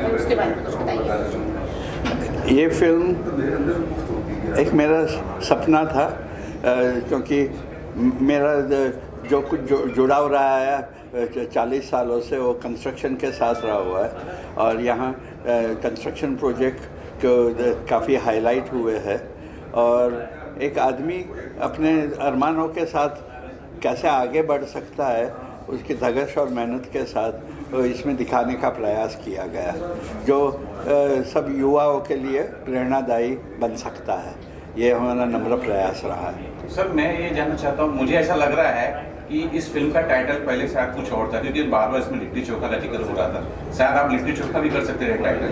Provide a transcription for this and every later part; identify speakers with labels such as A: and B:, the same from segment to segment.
A: है, उसके बारे में कुछ बताइए।
B: ये फिल्म एक मेरा सपना था, क्योंकि मेरा जो कुछ जुड़ाव रहा है 40 सालों से वो कंस्ट्रक्शन के साथ रहा हुआ है, और यहाँ कंस्ट्रक्शन प्रोजेक्ट को काफ़ी हाईलाइट हुए हैं, और एक आदमी अपने अरमानों के साथ कैसे आगे बढ़ सकता है उसकी धगश और मेहनत के साथ इसमें दिखाने का प्रयास किया गया, जो सब युवाओं के लिए प्रेरणादायी बन सकता है। ये हमारा नम्र प्रयास रहा है।
C: सर, मैं ये जानना चाहता हूँ, मुझे ऐसा लग रहा है कि इस फिल्म का टाइटल पहले शायद कुछ और था, क्योंकि बार बार इसमें लिट्टी चोखा का जिक्र हो रहा था। शायद आप लिट्टी चोखा भी कर सकते थे टाइटल।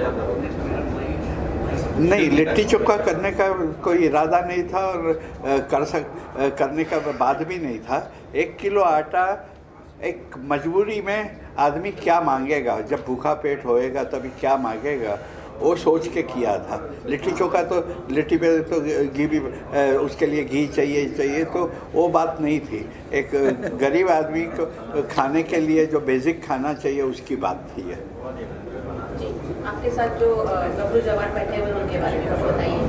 B: नहीं, लिट्टी चोखा करने का कोई इरादा नहीं था, और करने का बाद भी नहीं था। 1 किलो आटा एक मजबूरी में आदमी क्या मांगेगा, जब भूखा पेट होएगा तभी क्या मांगेगा, वो सोच के किया था। लिट्टी चोखा तो लिट्टी पे तो घी भी उसके लिए घी चाहिए, तो वो बात नहीं थी। एक गरीब आदमी को खाने के लिए जो बेसिक खाना चाहिए उसकी बात थी ये।
A: जी, आपके साथ जो गबरू जवान बैठे हुए उनके बारे में कुछ बताइए।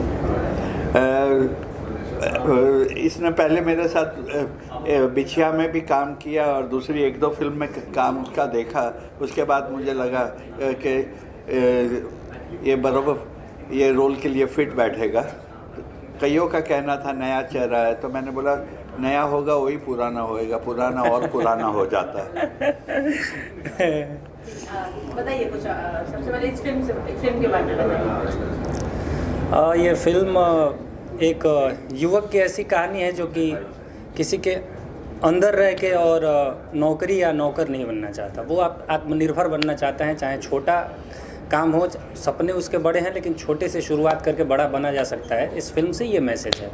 B: इसने पहले मेरे साथ बिछिया में भी काम किया और दूसरी 1-2 फिल्म में काम का देखा। उसके बाद मुझे लगा कि ये बराबर ये रोल के लिए फिट बैठेगा। कईयों का कहना था नया चेहरा है, तो मैंने बोला नया होगा वही पुराना होएगा, पुराना और पुराना हो जाता है।
A: बताइए कुछ, सबसे पहले इस फिल्म के बारे में बताइए।
D: ये फिल्म एक युवक की ऐसी कहानी है जो कि किसी के अंदर रह के और नौकरी या नौकर नहीं बनना चाहता। वो आत्मनिर्भर बनना चाहता है, चाहे छोटा काम हो। सपने उसके बड़े हैं, लेकिन छोटे से शुरुआत करके बड़ा बना जा सकता है। इस फिल्म से ये मैसेज है।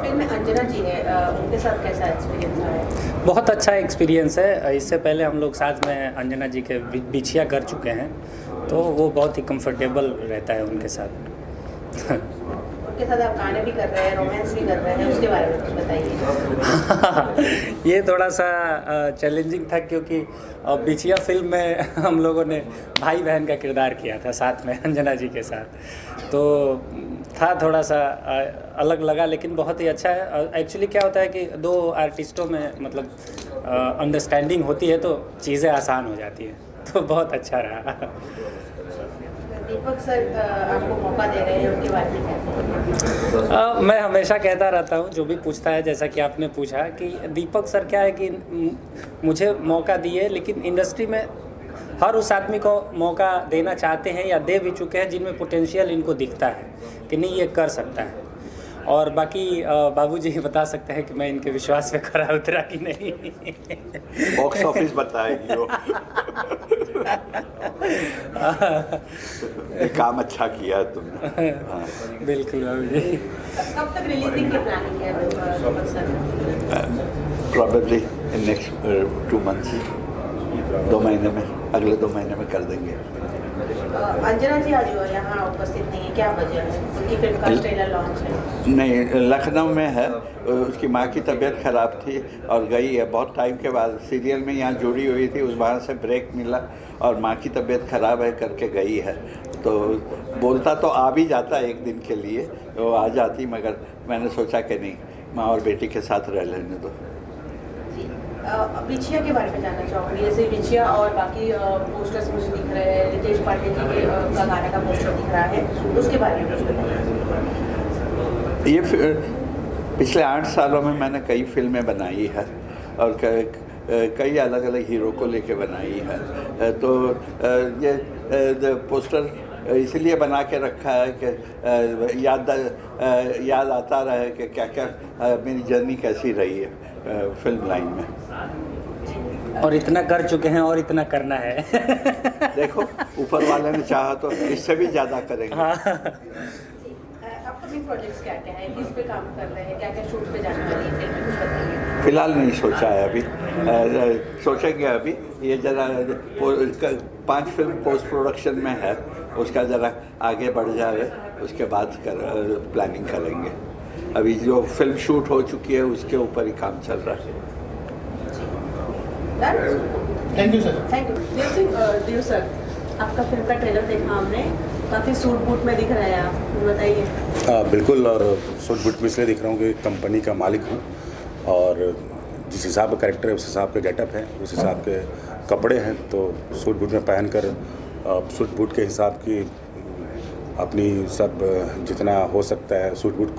A: फिल्म में अंजना जी है, उनके साथ कैसा एक्सपीरियंस रहा है?
D: बहुत अच्छा एक्सपीरियंस है। इससे पहले हम लोग साथ में अंजना जी के बिछिया कर चुके हैं, तो वो बहुत ही कंफर्टेबल रहता है उनके साथ।
A: उनके साथ आप गाने भी कर रहे हैं, रोमांस भी कर रहे हैं, उसके बारे में कुछ बताइए।
D: ये थोड़ा सा चैलेंजिंग था, क्योंकि बिछिया फिल्म में हम लोगों ने भाई बहन का किरदार किया था साथ में अंजना जी के साथ, तो था थोड़ा सा अलग लगा, लेकिन बहुत ही अच्छा है। एक्चुअली क्या होता है कि 2 आर्टिस्टों में मतलब अंडरस्टैंडिंग होती है तो चीज़ें आसान हो जाती हैं, तो बहुत अच्छा रहा।
A: दीपक सर आपको मौका दे रहे हैं, उनके बारे में क्या?
D: मैं हमेशा कहता रहता हूँ, जो भी पूछता है, जैसा कि आपने पूछा कि दीपक सर क्या है कि मुझे मौका दिए, लेकिन इंडस्ट्री में हर उस आदमी को मौका देना चाहते हैं या दे भी चुके हैं जिनमें पोटेंशियल इनको दिखता है कि नहीं ये कर सकता है। और बाकी बाबूजी बता सकते हैं कि मैं इनके विश्वास पे खरा उतरा कि नहीं।
B: बॉक्स ऑफिस बताएगी वो। ये काम अच्छा किया है तुमने। हाँ।
D: बिल्कुल बाबूजी।
A: कब तक रिलीजिंग की प्लानिंग है Deepak sir?
B: Probably in next 2 months, 2 महीने में, अगले 2 महीने में कर देंगे।
A: अंजना जी आज यहाँ उपस्थित नहीं है, क्या वजह है? उनकी फिल्म का ट्रेलर लॉन्च है।
B: नहीं, लखनऊ में है। उसकी माँ की तबीयत ख़राब थी और गई है बहुत टाइम के बाद। सीरियल में यहाँ जुड़ी हुई थी, उस वहाँ से ब्रेक मिला और माँ की तबीयत ख़राब है करके गई है। तो बोलता तो आ भी जाता 1 दिन के लिए, वो आ जाती, मगर मैंने सोचा कि नहीं, माँ और बेटी के साथ रह लेने दो।
A: बिछिया के बारे में जानना चाहूँगी। जैसे बिछिया और बाकी पोस्टर्स मुझे दिख रहे हैं, रितेश पांडे जी के का गाने का पोस्टर दिख रहा है, उसके बारे में कुछ बताइए।
B: ये पिछले 8 सालों में मैंने कई फिल्में बनाई है और कई अलग अलग हीरो को लेके बनाई है। तो ये पोस्टर इसलिए बना के रखा है कि याद आता रहे कि क्या क्या मेरी जर्नी कैसी रही है फिल्म लाइन में।
D: और इतना कर चुके हैं और इतना करना है।
B: देखो, ऊपर वाले ने चाहा तो इससे भी ज़्यादा करेंगे।
D: हाँ।
A: अपकमिंग प्रोजेक्ट्स क्या क्या है, किस पे काम कर रहे हैं, क्या क्या शूट पे जाने वाली है फिल्म, कुछ बताइए।
B: फिलहाल नहीं सोचा है अभी, सोचेंगे अभी। ये ज़रा 5 फिल्म पोस्ट प्रोडक्शन में है, उसका ज़रा आगे बढ़ जाए, उसके बाद प्लानिंग करेंगे। अभी जो फिल्म शूट हो चुकी है उसके ऊपर ही काम चल रहा है।
A: Thank you sir. Thank you Dev sir. आपका फिल्म का ट्रेलर देखा हमने, काफ़ी सूट बूट में दिख रहे हैं आप, बताइए।
E: बिल्कुल, और सूट बूट में इसलिए दिख रहा हूँ कि कंपनी का मालिक हूँ और जिस हिसाब का कैरेक्टर है उस हिसाब के गेटअप है, उस हिसाब के कपड़े हैं, तो सूट बूट में पहनकर सूट बूट के हिसाब की अपनी सब जितना हो सकता है सूट बूट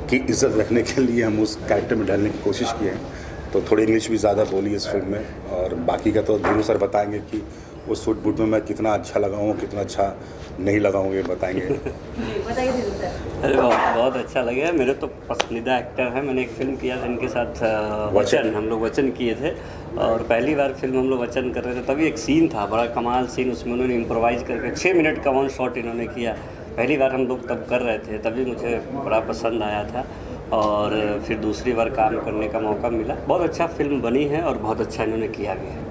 E: की इज्जत रखने के लिए हम उस कैरेक्टर में ढलने की कोशिश किए हैं। तो थोड़ी इंग्लिश भी ज़्यादा बोली इस फिल्म में, और बाकी का तो धीरू सर बताएंगे कि उस सूट बूट में मैं कितना अच्छा लगा हूँ, कितना अच्छा नहीं लगा हूँ, ये बताएंगे।
A: बताइए धीरू सर।
F: अरे बहुत अच्छा लगा। मेरे तो पसंदीदा एक्टर हैं। मैंने एक फिल्म किया था इनके साथ वचन, हम लोग वचन किए थे और पहली बार फिल्म हम लोग वचन कर रहे थे, तभी एक सीन था, बड़ा कमाल सीन, उसमें उन्होंने इम्प्रोवाइज़ करके 6 मिनट का 1 शॉट इन्होंने किया। पहली बार हम लोग तब कर रहे थे, तभी मुझे बड़ा पसंद आया था और फिर दूसरी बार काम करने का मौका मिला। बहुत अच्छा फिल्म बनी है और बहुत अच्छा इन्होंने किया भी है।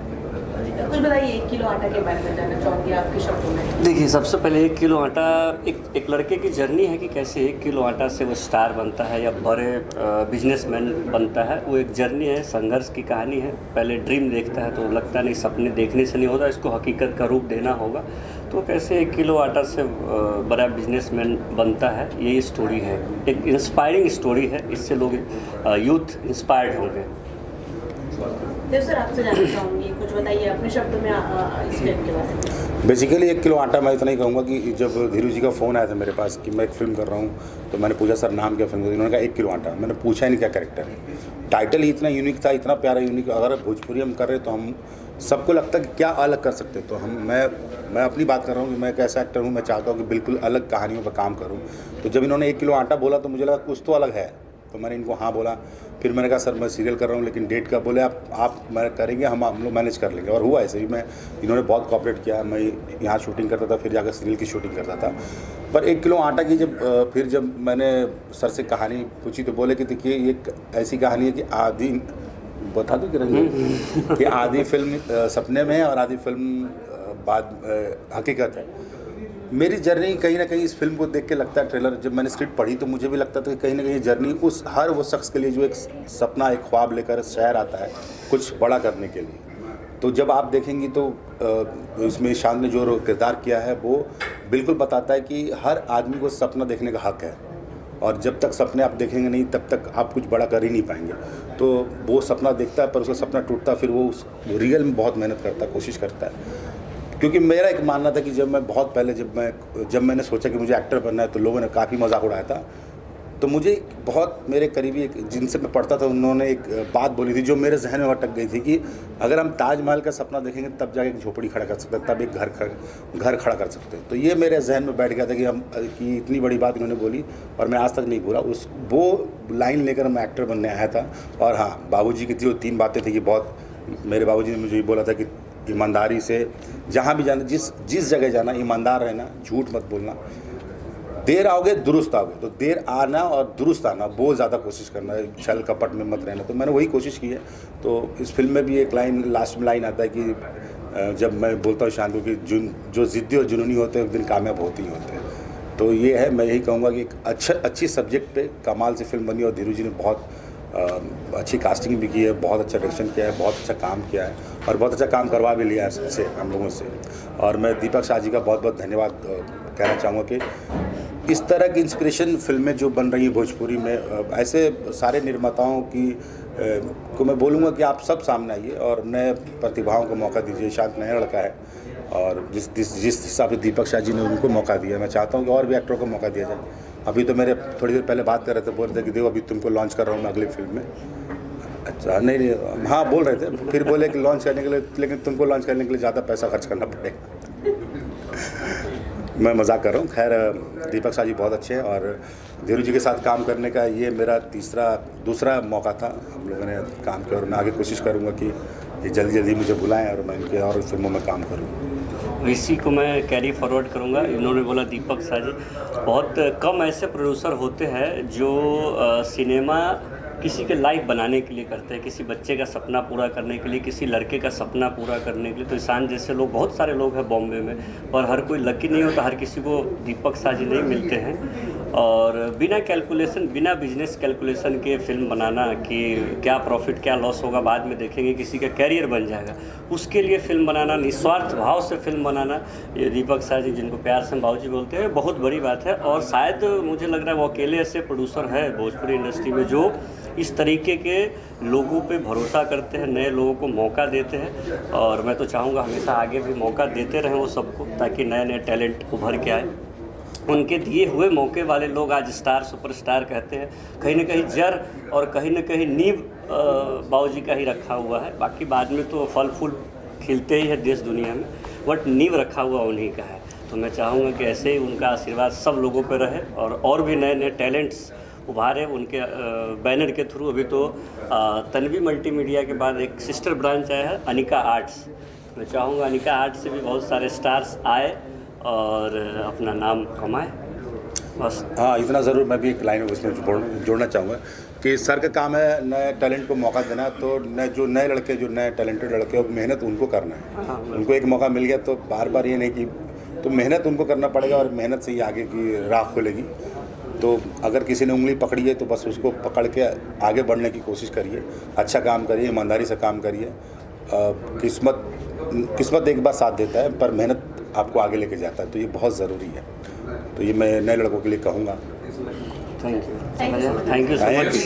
A: कुछ बताइए 1 किलो आटा के बारे में जानना चाहूँगी आपके शब्दों में।
F: देखिए, सबसे पहले 1 किलो आटा एक लड़के की जर्नी है कि कैसे 1 किलो आटा से वो स्टार बनता है या बड़े बिजनेसमैन बनता है। वो एक जर्नी है, संघर्ष की कहानी है। पहले ड्रीम देखता है तो लगता नहीं, सपने देखने से नहीं होता, इसको हकीकत का रूप देना होगा। तो कैसे 1 किलो आटा से बड़ा बिजनेसमैन बनता है, यही स्टोरी है। एक इंस्पायरिंग स्टोरी है, इससे लोग यूथ इंस्पायर्ड होंगे।
A: देव सर, आपसे जानना चाहूँगी, कुछ बताइए अपने शब्दों में इस फिल्म के बारे में।
E: बेसिकली 1 किलो आटा, मैं इतना ही कहूँगा कि जब धीरू जी का फ़ोन आया था मेरे पास कि मैं एक फ़िल्म कर रहा हूँ, तो मैंने पूछा सर नाम क्या फिल्म का, इन्होंने कहा 1 किलो आटा। मैंने पूछा ही नहीं क्या कैरेक्टर है, टाइटल ही इतना यूनिक था, इतना प्यारा यूनिक। अगर भोजपुरी हम कर रहे तो हम सबको लगता है कि क्या अलग कर सकते, तो मैं अपनी बात कर रहा हूँ कि मैं एक ऐसा एक्टर हूँ, मैं चाहता हूँ कि बिल्कुल अलग कहानियों पर काम करूँ। तो जब इन्होंने 1 किलो आटा बोला तो मुझे लगा कुछ तो अलग है, तो मैंने इनको हाँ बोला। फिर मैंने कहा सर मैं सीरियल कर रहा हूँ लेकिन डेट का बोले आप मैं करेंगे, हम लोग मैनेज कर लेंगे, और हुआ ऐसे ही। इन्होंने बहुत कोऑपरेट किया। मैं यहाँ शूटिंग करता था, फिर जाकर सीरियल की शूटिंग करता था। पर 1 किलो आटा की जब मैंने सर से कहानी पूछी तो बोले कि देखिए ये एक ऐसी कहानी है कि आधी, बता दूँ कि रंजन कि आधी फिल्म सपने में है और आधी फिल्म बाद हकीकत है। मेरी जर्नी कहीं ना कहीं इस फिल्म को देख के लगता है, ट्रेलर जब मैंने स्क्रिप्ट पढ़ी तो मुझे भी लगता था कि कहीं ना कहीं जर्नी उस हर वो शख्स के लिए जो एक सपना, एक ख्वाब लेकर शहर आता है कुछ बड़ा करने के लिए। तो जब आप देखेंगी तो इसमें ईशान ने जो किरदार किया है वो बिल्कुल बताता है कि हर आदमी को सपना देखने का हक है, और जब तक सपने आप देखेंगे नहीं तब तक आप कुछ बड़ा कर ही नहीं पाएंगे। तो वो सपना देखता है पर उसका सपना टूटता, फिर वो उस रियल में बहुत मेहनत करता है, कोशिश करता है। क्योंकि मेरा एक मानना था कि जब मैं बहुत पहले जब मैंने सोचा कि मुझे एक्टर बनना है तो लोगों ने काफ़ी मजाक उड़ाया था। तो मुझे बहुत मेरे करीबी जिनसे मैं पढ़ता था उन्होंने एक बात बोली थी जो मेरे जहन में अटक गई थी कि अगर हम ताजमहल का सपना देखेंगे तब जाके एक झोपड़ी खड़ा कर सकते हैं, तब एक घर खड़ा कर सकते हैं। तो ये मेरे जहन में बैठ गया था कि इतनी बड़ी बात इन्होंने बोली और मैं आज तक नहीं भूला। वो लाइन लेकर मैं एक्टर बनने आया था। और हाँ, बाबूजी की थी वो 3 बातें थी कि बहुत, मेरे बाबूजी ने मुझे ये बोला था कि ईमानदारी से जहाँ भी जाना, जिस जगह जाना ईमानदार रहना, झूठ मत बोलना, देर आओगे दुरुस्त आओगे। तो देर आना और दुरुस्त आना बहुत ज़्यादा कोशिश करना, छल कपट में मत रहना। तो मैंने वही कोशिश की है। तो इस फिल्म में भी एक लाइन, लास्ट में लाइन आता है कि जब मैं बोलता हूँ शांत कि जो ज़िद्दी और जुनूनी होते हैं एक दिन कामयाब होते ही होते हैं। तो ये है, मैं यही कहूँगा कि एक अच्छी सब्जेक्ट पे कमाल से फिल्म बनी और धीरू जी ने बहुत अच्छी कास्टिंग भी की है, बहुत अच्छा डायरेक्शन किया है, बहुत अच्छा काम किया है और बहुत अच्छा काम करवा भी लिया है सबसे, हम लोगों से। और मैं दीपक शाह जी का बहुत बहुत धन्यवाद कहना चाहूँगा कि इस तरह की इंस्पिरेशन फिल्में जो बन रही हैं भोजपुरी में, ऐसे सारे निर्माताओं को मैं बोलूँगा कि आप सब सामने आइए और नए प्रतिभाओं को मौका दीजिए। शांत नया लड़का है और जिस हिसाब से दीपक शाह जी ने उनको मौका दिया, मैं चाहता हूँ कि और भी एक्टरों को मौका दिया जाए। अभी तो मेरे थोड़ी देर पहले बात कर रहे थे, बोल रहे थे कि देखो अभी तुमको लॉन्च कर रहा हूँ मैं अगली फिल्म में। अच्छा, नहीं, हाँ बोल रहे थे, फिर बोले कि लॉन्च करने के लिए, लेकिन तुमको लॉन्च करने के लिए ज़्यादा पैसा खर्च करना पड़ेगा। मैं मजाक कर रहा हूँ। खैर, दीपक शाह जी बहुत अच्छे हैं और धीरू जी के साथ काम करने का ये मेरा दूसरा मौका था। हम लोगों ने काम किया और मैं आगे कोशिश करूँगा कि ये जल्दी मुझे बुलाएं और मैं इनके और फिल्मों में काम करूँ।
F: इसी को मैं कैरी फॉरवर्ड करूँगा। इन्होंने बोला दीपक शाह जी, बहुत कम ऐसे प्रोड्यूसर होते हैं जो सिनेमा किसी के लाइफ बनाने के लिए करते हैं, किसी बच्चे का सपना पूरा करने के लिए, किसी लड़के का सपना पूरा करने के लिए। तो ईशान जैसे लोग, बहुत सारे लोग हैं बॉम्बे में, पर हर कोई लकी नहीं होता, हर किसी को दीपक शाह जी नहीं मिलते हैं। और बिना कैलकुलेशन, बिना बिजनेस कैलकुलेशन के फिल्म बनाना कि क्या प्रॉफिट क्या लॉस होगा बाद में देखेंगे, किसी का कैरियर बन जाएगा, उसके लिए फिल्म बनाना, निस्वार्थ भाव से फिल्म बनाना, ये दीपक शाह जी जिनको प्यार से हम बाबूजी बोलते हैं, बहुत बड़ी बात है। और शायद मुझे लग रहा है वो अकेले ऐसे प्रोड्यूसर है भोजपुरी इंडस्ट्री में जो इस तरीके के लोगों पे भरोसा करते हैं, नए लोगों को मौका देते हैं। और मैं तो चाहूँगा हमेशा आगे भी मौका देते रहें वो सबको, ताकि नए नए टैलेंट उभर के आए। उनके दिए हुए मौके वाले लोग आज स्टार, सुपरस्टार कहते हैं, कहीं ना कहीं जड़ और कहीं ना कहीं नींव बाबूजी का ही रखा हुआ है। बाकी बाद में तो फल फूल खिलते ही है देश दुनिया में, बट नींव रखा हुआ उन्हीं का है। तो मैं चाहूँगा कि ऐसे ही उनका आशीर्वाद सब लोगों पर रहे और भी नए नए टैलेंट्स उभारे उनके बैनर के थ्रू। अभी तो तन्वी मल्टीमीडिया के बाद एक सिस्टर ब्रांच आया है, अनिका आर्ट्स। मैं चाहूँगा अनिका आर्ट्स से भी बहुत सारे स्टार्स आए और अपना नाम कमाए, बस।
E: हाँ, इतना ज़रूर मैं भी एक लाइन उसमें जोड़ना चाहूँगा कि सर का काम है नए टैलेंट को मौका देना। तो नए लड़के, जो नए टैलेंटेड लड़के, मेहनत उनको करना है।
F: हाँ,
E: उनको एक मौका मिल गया तो बार बार ये नहीं कि, तो मेहनत उनको करना पड़ेगा और मेहनत से ही आगे की राह खुलेगी। तो अगर किसी ने उंगली पकड़ी है तो बस उसको पकड़ के आगे बढ़ने की कोशिश करिए, अच्छा काम करिए, ईमानदारी से काम करिए। किस्मत एक बार साथ देता है, पर मेहनत आपको आगे लेके जाता है, तो ये बहुत ज़रूरी है। तो ये मैं नए लड़कों के लिए कहूँगा।
F: Thank you so much.